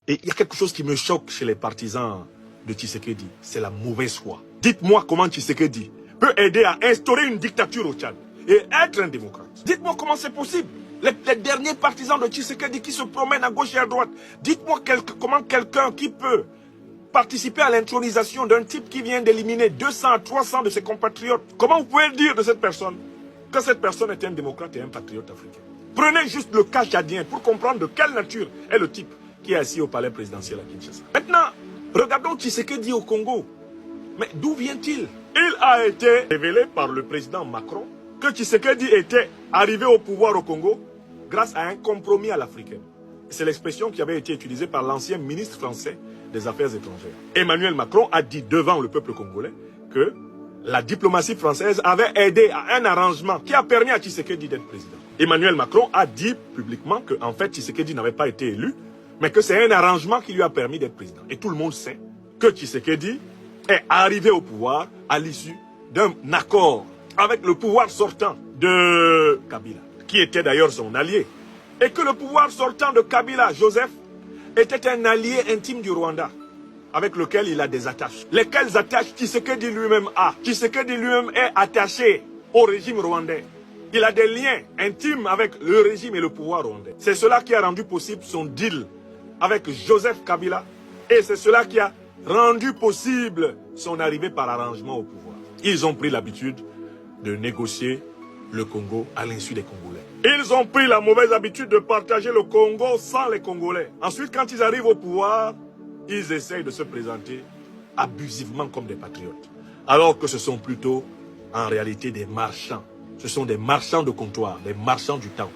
Et il y a quelque chose qui me choque chez les partisans de Tshisekedi, c'est la mauvaise foi. Dites-moi comment Tshisekedi peut aider à instaurer une dictature au Tchad et être un démocrate. Dites-moi comment c'est possible. Les derniers partisans de Tshisekedi qui se promènent à gauche et à droite. Dites-moi comment quelqu'un qui peut participer à l'intronisation d'un type qui vient d'éliminer 200 à 300 de ses compatriotes. Comment vous pouvez dire de cette personne que cette personne est un démocrate et un patriote africain? Prenez juste le cas tchadien pour comprendre de quelle nature est le type qui est assis au palais présidentiel à Kinshasa. Maintenant, regardons Tshisekedi au Congo. Mais d'où vient-il? Il a été révélé par le président Macron que Tshisekedi était arrivé au pouvoir au Congo grâce à un compromis à l'africaine. C'est l'expression qui avait été utilisée par l'ancien ministre français des Affaires étrangères. Emmanuel Macron a dit devant le peuple congolais que la diplomatie française avait aidé à un arrangement qui a permis à Tshisekedi d'être président. Emmanuel Macron a dit publiquement que en fait Tshisekedi n'avait pas été élu, mais que c'est un arrangement qui lui a permis d'être président. Et tout le monde sait que Tshisekedi est arrivé au pouvoir à l'issue d'un accord avec le pouvoir sortant de Kabila, qui était d'ailleurs son allié. Et que le pouvoir sortant de Kabila, Joseph, était un allié intime du Rwanda, avec lequel il a des attaches. Lesquelles attaches Tshisekedi lui-même a. Tshisekedi lui-même est attaché au régime rwandais. Il a des liens intimes avec le régime et le pouvoir rwandais. C'est cela qui a rendu possible son deal avec Joseph Kabila. Et c'est cela qui a rendu possible son arrivée par arrangement au pouvoir. Ils ont pris l'habitude de négocier le Congo à l'insu des Congolais. Ils ont pris la mauvaise habitude de partager le Congo sans les Congolais. Ensuite, quand ils arrivent au pouvoir, ils essayent de se présenter abusivement comme des patriotes. Alors que ce sont plutôt, en réalité, des marchands. Ce sont des marchands de comptoir, des marchands du temps.